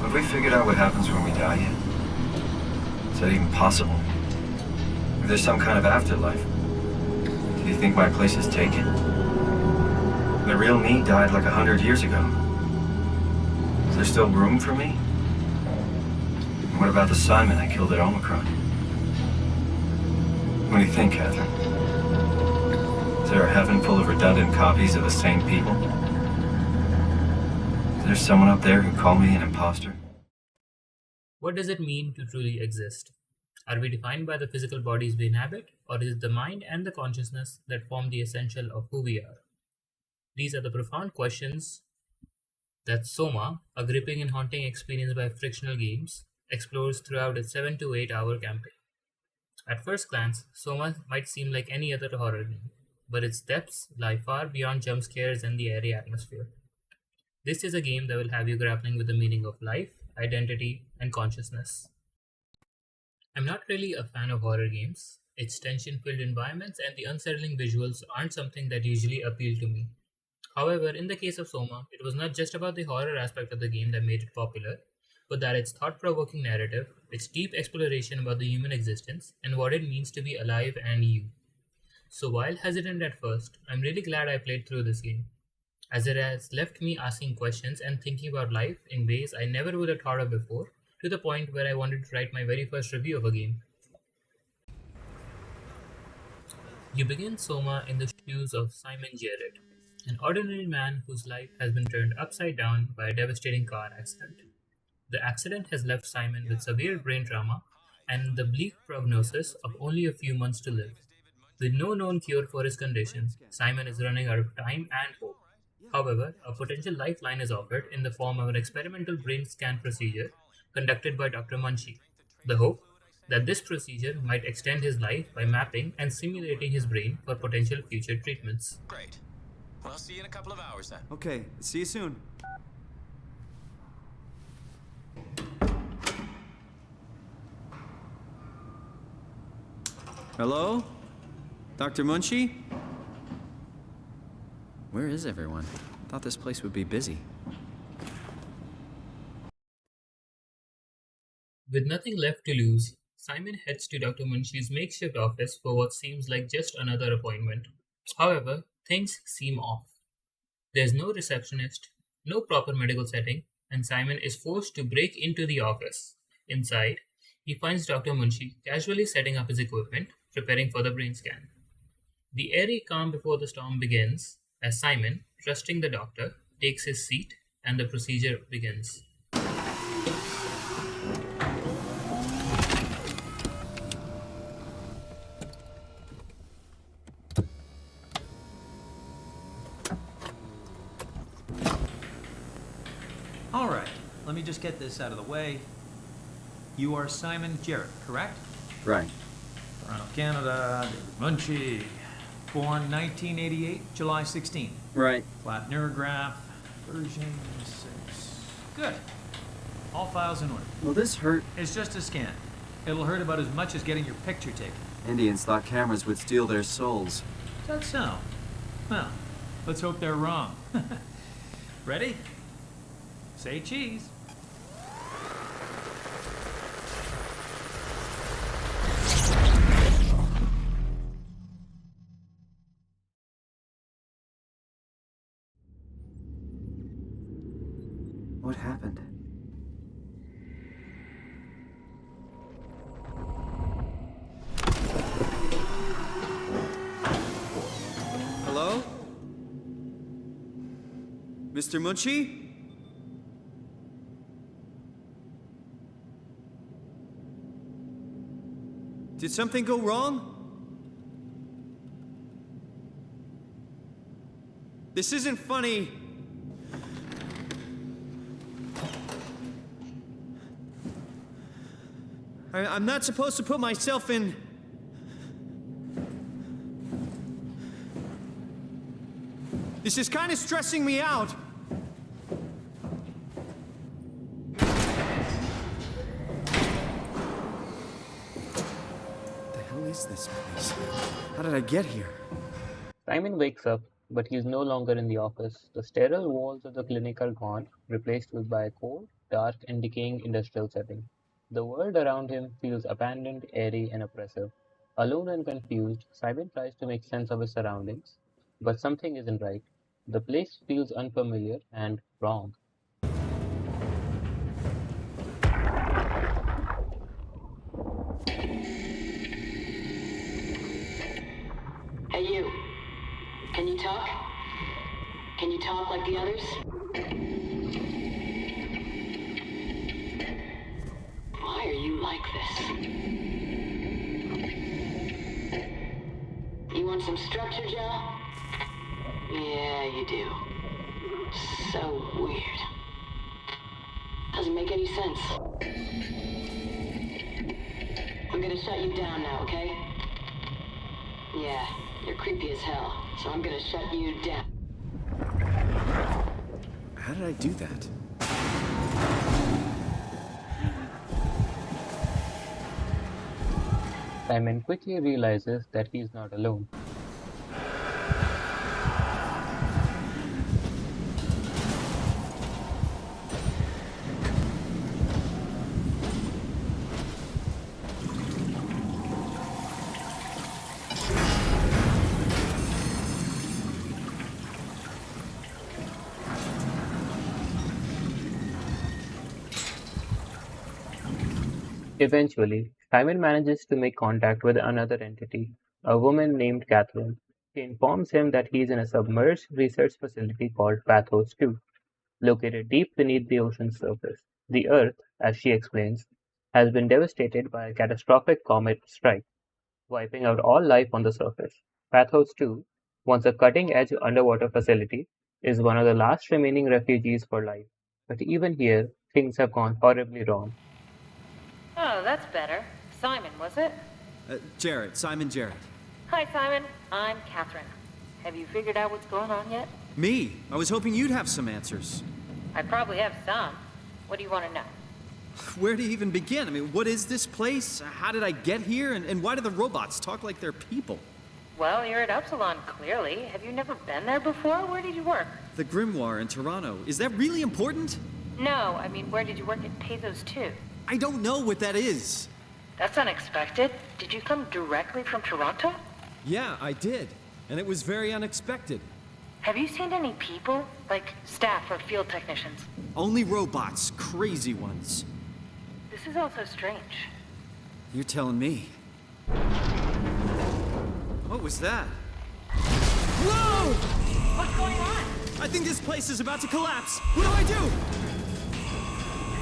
Have we figured out what happens when we die yet? Is that even possible? If there's some kind of afterlife, do you think my place is taken? The real me died like 100 years ago. Is there still room for me? And what about the Simon I killed at Omicron? What do you think, Catherine? Is there a heaven full of redundant copies of the same people? Is there someone up there who called me an imposter? What does it mean to truly exist? Are we defined by the physical bodies we inhabit, or is it the mind and the consciousness that form the essential of who we are? These are the profound questions that SOMA, a gripping and haunting experience by frictional games, explores throughout its 7 to 8 hour campaign. At first glance, SOMA might seem like any other horror game, but its depths lie far beyond jump scares and the airy atmosphere. This is a game that will have you grappling with the meaning of life, identity, and consciousness. I'm not really a fan of horror games. Its tension filled environments and the unsettling visuals aren't something that usually appeal to me. However, in the case of Soma, it was not just about the horror aspect of the game that made it popular, but that its thought provoking narrative, its deep exploration about the human existence, and what it means to be alive and you. So, while hesitant at first, I'm really glad I played through this game, as it has left me asking questions and thinking about life in ways I never would have thought of before, to the point where I wanted to write my very first review of a game. You begin Soma in the shoes of Simon Jarrett, an ordinary man whose life has been turned upside down by a devastating car accident. The accident has left Simon with severe brain trauma and the bleak prognosis of only a few months to live. With no known cure for his condition, Simon is running out of time and hope. However, a potential lifeline is offered in the form of an experimental brain scan procedure conducted by Dr. Munshi. The hope that this procedure might extend his life by mapping and simulating his brain for potential future treatments. Great. Well, I'll see you in a couple of hours then. Okay, see you soon. Hello? Dr. Munshi? Where is everyone? I thought this place would be busy. With nothing left to lose, Simon heads to Dr. Munshi's makeshift office for what seems like just another appointment. However, things seem off. There's no receptionist, no proper medical setting, and Simon is forced to break into the office. Inside, he finds Dr. Munshi casually setting up his equipment, preparing for the brain scan. The airy calm before the storm begins as Simon, trusting the doctor, takes his seat and the procedure begins. All right, let me just get this out of the way. You are Simon Jarrett, correct? Right. Toronto, Canada, David Munshi. Born 1988, July 16. Right. Flat neurograph, version 6. Good. All files in order. Will this hurt? It's just a scan. It'll hurt about as much as getting your picture taken. Indians thought cameras would steal their souls. Is that so? Well, let's hope they're wrong. Ready? Say cheese. What happened? Hello? Mr. Munshi? Did something go wrong? This isn't funny. I'm not supposed to put myself in... This is kind of stressing me out. What the hell is this place? How did I get here? Simon wakes up, but he's no longer in the office. The sterile walls of the clinic are gone, replaced with by a cold, dark and decaying industrial setting. The world around him feels abandoned, airy, and oppressive. Alone and confused, Simon tries to make sense of his surroundings, but something isn't right. The place feels unfamiliar and wrong. Hey, you. Can you talk? Can you talk like the others? Why are you like this? You want some structure, Joe? Yeah, you do. So weird. Doesn't make any sense. I'm gonna shut you down now, okay? Yeah, you're creepy as hell, so I'm gonna shut you down. How did I do that? Simon quickly realizes that he is not alone. Eventually, Simon manages to make contact with another entity, a woman named Catherine. She informs him that he is in a submerged research facility called Pathos 2, located deep beneath the ocean's surface. The Earth, as she explains, has been devastated by a catastrophic comet strike, wiping out all life on the surface. Pathos 2, once a cutting-edge underwater facility, is one of the last remaining refuges for life. But even here, things have gone horribly wrong. Oh, that's better. Simon, was it? Jarrett, Simon Jarrett. Hi, Simon. I'm Catherine. Have you figured out what's going on yet? Me? I was hoping you'd have some answers. I probably have some. What do you want to know? Where to even begin? I mean, what is this place? How did I get here? And why do the robots talk like they're people? Well, you're at Upsilon, clearly. Have you never been there before? Where did you work? The Grimoire in Toronto. Is that really important? No, I mean, where did you work at Pathos 2? I don't know what that is. That's unexpected. Did you come directly from Toronto? Yeah, I did. And it was very unexpected. Have you seen any people? Like staff or field technicians? Only robots, crazy ones. This is also strange. You're telling me. What was that? Whoa! What's going on? I think this place is about to collapse. What do I do?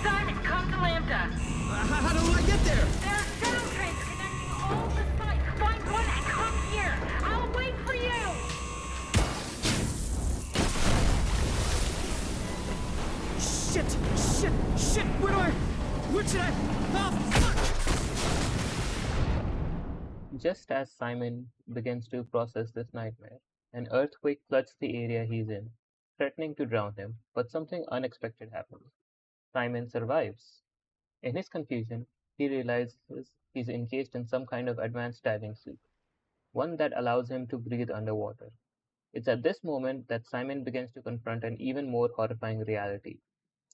Simon, come to Lambda. How do I get there? There are sound trains connecting all the sites. Find one and come here. I'll wait for you. Shit! Where should I? Oh, fuck! Just as Simon begins to process this nightmare, an earthquake floods the area he's in, threatening to drown him, but something unexpected happens. Simon survives. In his confusion, he realizes he's encased in some kind of advanced diving suit, one that allows him to breathe underwater. It's at this moment that Simon begins to confront an even more horrifying reality.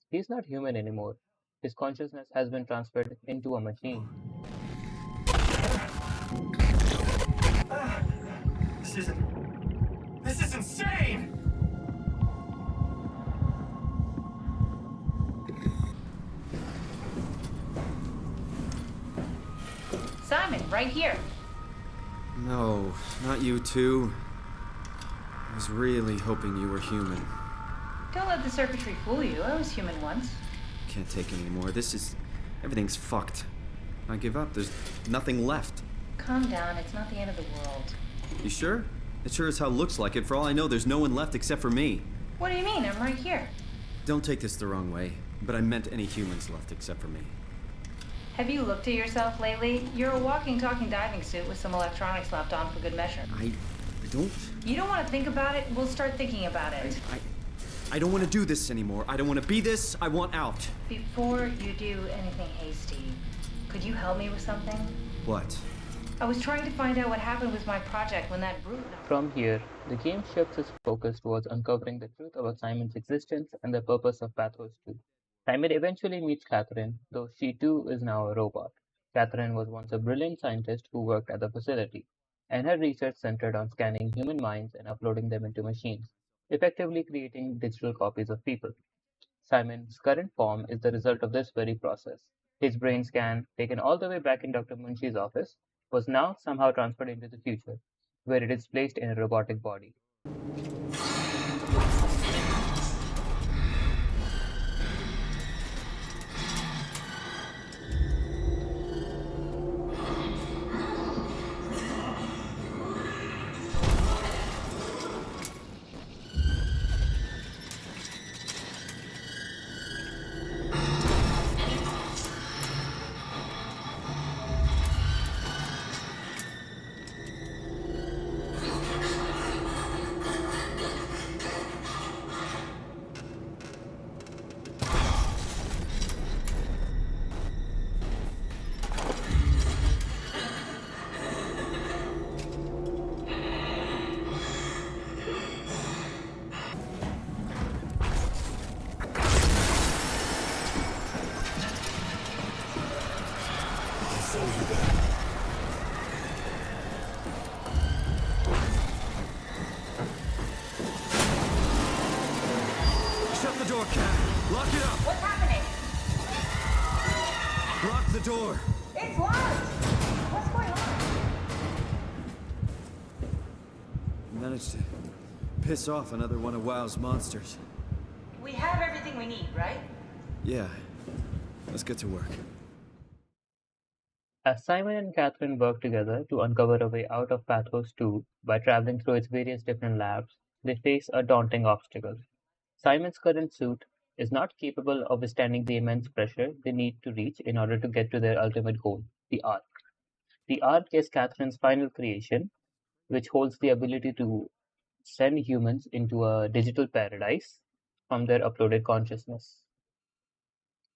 He's not human anymore. His consciousness has been transferred into a machine. This is insane! Simon, right here. No, not you two. I was really hoping you were human. Don't let the circuitry fool you. I was human once. Can't take it anymore. Everything's fucked. I give up. There's nothing left. Calm down. It's not the end of the world. You sure? It sure as hell looks like it. For all I know, there's no one left except for me. What do you mean? I'm right here. Don't take this the wrong way, but I meant any humans left except for me. Have you looked at yourself lately? You're a walking, talking diving suit with some electronics slapped on for good measure. I don't... You don't want to think about it? We'll start thinking about it. I don't want to do this anymore. I don't want to be this. I want out. Before you do anything hasty, could you help me with something? What? I was trying to find out what happened with my project when that brute... From here, the game shifts its focus towards uncovering the truth about Simon's existence and the purpose of Pathos 2. Simon eventually meets Catherine, though she too is now a robot. Catherine was once a brilliant scientist who worked at the facility, and her research centered on scanning human minds and uploading them into machines, effectively creating digital copies of people. Simon's current form is the result of this very process. His brain scan, taken all the way back in Dr. Munshi's office, was now somehow transferred into the future, where it is placed in a robotic body. Shut the door, Cat. Lock it up. What's happening? Lock the door. It's locked! What's going on? Managed to piss off another one of WoW's monsters. We have everything we need, right? Yeah. Let's get to work. As Simon and Catherine work together to uncover a way out of Pathos 2 by traveling through its various different labs, they face a daunting obstacle. Simon's current suit is not capable of withstanding the immense pressure they need to reach in order to get to their ultimate goal, the Ark. The Ark is Catherine's final creation, which holds the ability to send humans into a digital paradise from their uploaded consciousness.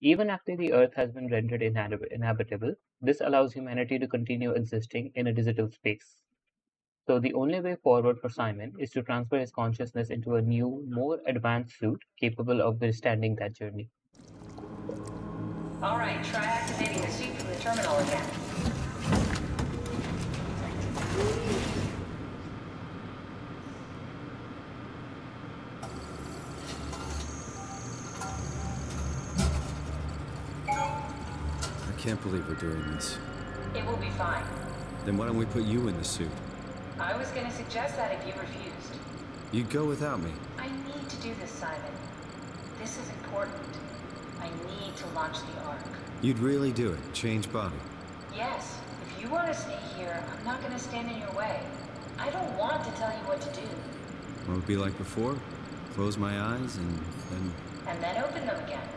Even after the Earth has been rendered inhabitable, this allows humanity to continue existing in a digital space. So the only way forward for Simon is to transfer his consciousness into a new, more advanced suit capable of withstanding that journey. All right, try activating the suit from the terminal again. I can't believe we're doing this. It will be fine. Then why don't we put you in the suit? I was gonna suggest that if you refused. You'd go without me. I need to do this, Simon. This is important. I need to launch the Ark. You'd really do it. Change body. Yes, if you want to stay here, I'm not gonna stand in your way. I don't want to tell you what to do. What would it be like before? Close my eyes and then... And then open them again.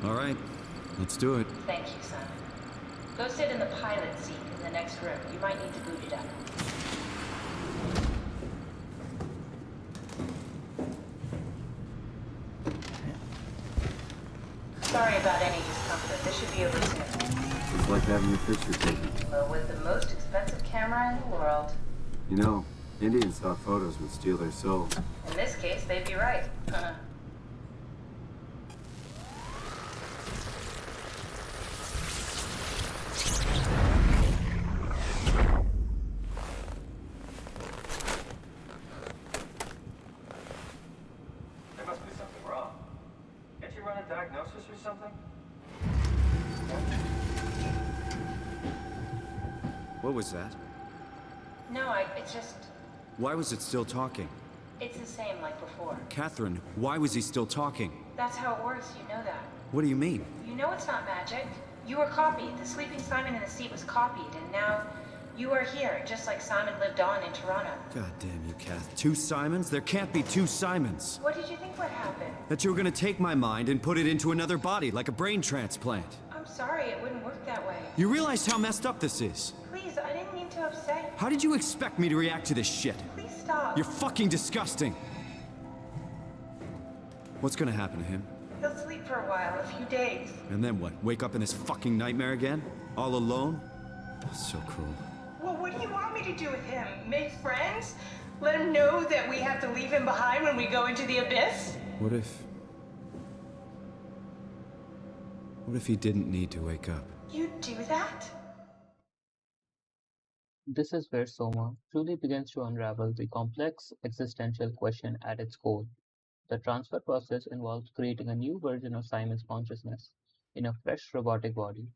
All right. Let's do it. Thank you, Simon. Go sit in the pilot seat in the next room. You might need to boot it up. Sorry about any discomfort. This should be over soon. It's like having your picture taken. Well, with the most expensive camera in the world. You know, Indian stock photos would steal their souls. In this case, they'd be right. There must be something wrong. Can't you run a diagnosis or something? What was that? No, it's just... Why was it still talking? It's the same like before. Catherine, why was he still talking? That's how it works, you know that. What do you mean? You know it's not magic. You were copied. The sleeping Simon in the seat was copied, and now you are here, just like Simon lived on in Toronto. God damn you, Kath. Two Simons? There can't be two Simons. What did you think would happen? That you were gonna take my mind and put it into another body, like a brain transplant. I'm sorry, it wouldn't work that way. You realize how messed up this is? Please, I didn't mean to upset you. How did you expect me to react to this shit? Please stop. You're fucking disgusting. What's gonna happen to him? He'll sleep for a while, a few days. And then what? Wake up in this fucking nightmare again? All alone? So cruel. Well, what do you want me to do with him? Make friends? Let him know that we have to leave him behind when we go into the abyss? What if... What if he didn't need to wake up? You'd do that? This is where SOMA truly begins to unravel the complex existential question at its core. The transfer process involves creating a new version of Simon's consciousness in a fresh robotic body,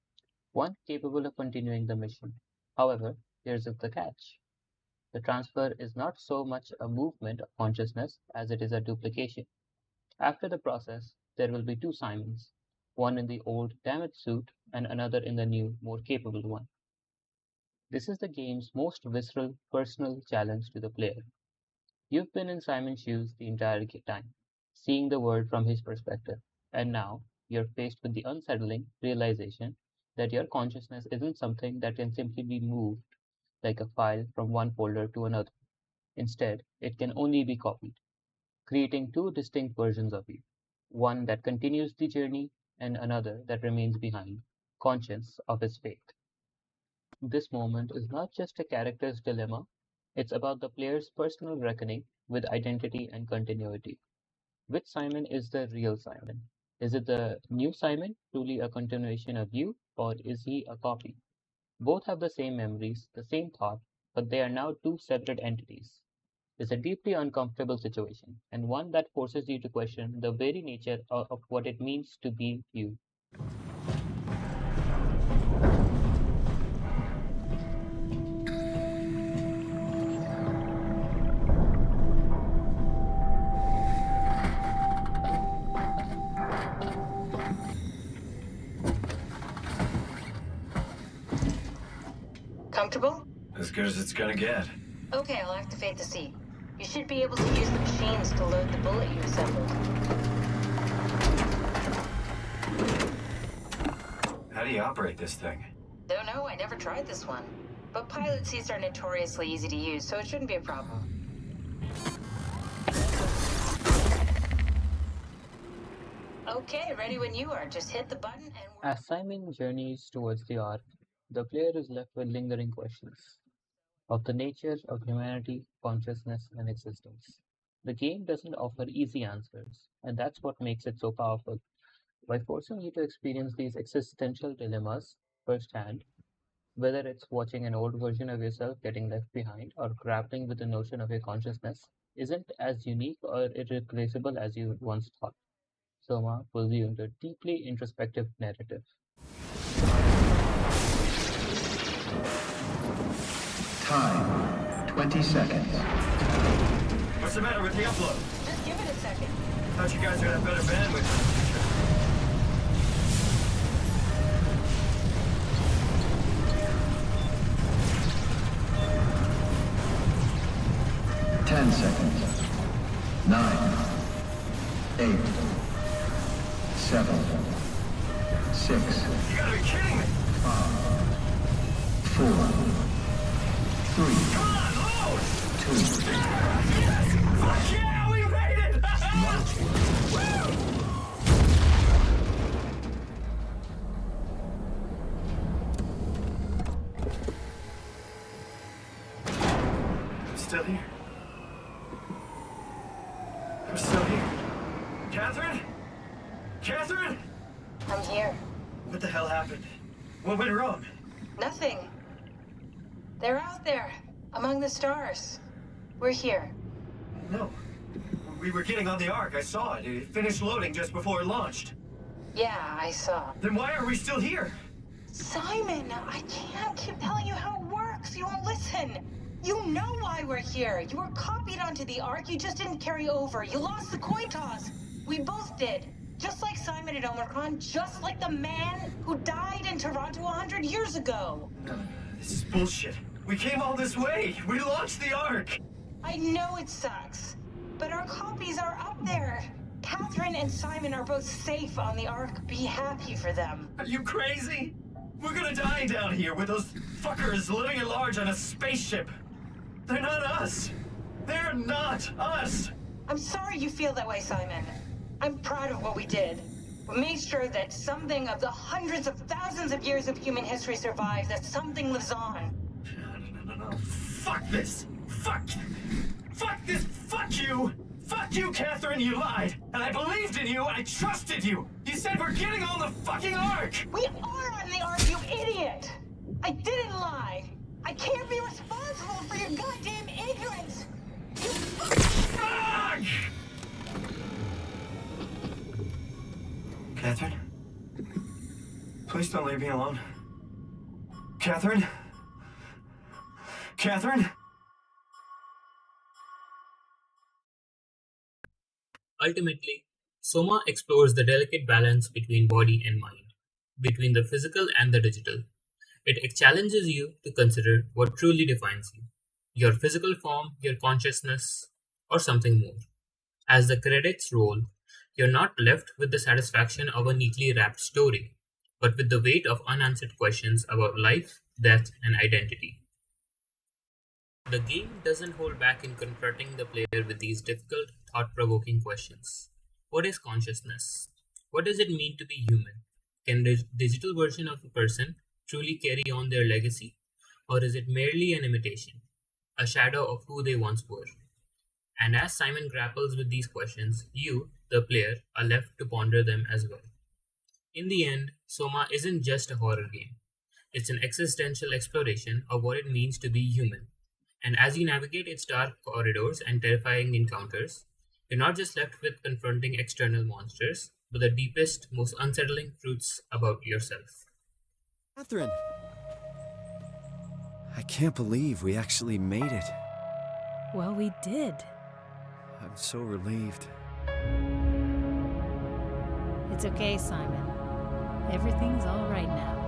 one capable of continuing the mission. However, here's the catch. The transfer is not so much a movement of consciousness as it is a duplication. After the process, there will be two Simons, one in the old damaged suit and another in the new, more capable one. This is the game's most visceral, personal challenge to the player. You've been in Simon's shoes the entire time, seeing the world from his perspective, and now you're faced with the unsettling realization that your consciousness isn't something that can simply be moved like a file from one folder to another. Instead, it can only be copied, creating two distinct versions of you, one that continues the journey and another that remains behind, conscious of his fate. This moment is not just a character's dilemma, it's about the player's personal reckoning with identity and continuity. Which Simon is the real Simon? Is it the new Simon, truly a continuation of you, or is he a copy? Both have the same memories, the same thought, but they are now two separate entities. It's a deeply uncomfortable situation, and one that forces you to question the very nature of what it means to be you. Comfortable? As good as it's gonna get. Okay, I'll activate the seat. You should be able to use the machines to load the bullet you assembled. How do you operate this thing? Don't know, I never tried this one. But pilot seats are notoriously easy to use, so it shouldn't be a problem. Okay, ready when you are. Just hit the button and we're... As Simon journeys towards the Ark, the player is left with lingering questions of the nature of humanity, consciousness, and existence. The game doesn't offer easy answers, and that's what makes it so powerful. By forcing you to experience these existential dilemmas firsthand, whether it's watching an old version of yourself getting left behind or grappling with the notion of your consciousness, isn't as unique or irreplaceable as you once thought. Soma pulls you into a deeply introspective narrative. Time, 20 seconds. What's the matter with the upload? Just give it a second. Thought you guys would have better bandwidth. 10 seconds. 9, 8, 7, 6, You gotta be kidding me! 5, 4, 3, Come on, load! 2, Yes! Fuck yeah, we made it! Woo! I'm still here. I'm still here. Catherine? Catherine? I'm here. What the hell happened? What went wrong? Nothing. They're out there, among the stars. We're here. No. We were getting on the Ark. I saw it. It finished loading just before it launched. Yeah, I saw. Then why are we still here? Simon, I can't keep telling you how it works. You won't listen. You know why we're here. You were copied onto the Ark. You just didn't carry over. You lost the coin toss. We both did. Just like Simon at Omicron, just like the man who died in Toronto 100 years ago. No, this is bullshit. We came all this way. We launched the Ark. I know it sucks, but our copies are up there. Catherine and Simon are both safe on the Ark. Be happy for them. Are you crazy? We're gonna die down here with those fuckers living at large on a spaceship. They're not us. They're not us. I'm sorry you feel that way, Simon. I'm proud of what we did. We made sure that something of the hundreds of thousands of years of human history survives, that something lives on. No. Fuck this. Fuck this. Fuck you. Fuck you, Catherine, you lied! And I believed in you, I trusted you! You said we're getting on the fucking Ark! We are on the Ark, you idiot! I didn't lie! I can't be responsible for your goddamn ignorance! You Fuck! Catherine? Please don't leave me alone. Catherine? Catherine? Ultimately, SOMA explores the delicate balance between body and mind, between the physical and the digital. It challenges you to consider what truly defines you: your physical form, your consciousness, or something more. As the credits roll, you're not left with the satisfaction of a neatly wrapped story, but with the weight of unanswered questions about life, death, and identity. The game doesn't hold back in confronting the player with these difficult, thought provoking questions. What is consciousness? What does it mean to be human? Can the digital version of a person truly carry on their legacy? Or is it merely an imitation, a shadow of who they once were? And as Simon grapples with these questions, you, the player, are left to ponder them as well. In the end, Soma isn't just a horror game. It's an existential exploration of what it means to be human. And as you navigate its dark corridors and terrifying encounters, you're not just left with confronting external monsters, but the deepest, most unsettling truths about yourself. Catherine! I can't believe we actually made it. Well, we did. I'm so relieved. It's okay, Simon. Everything's all right now.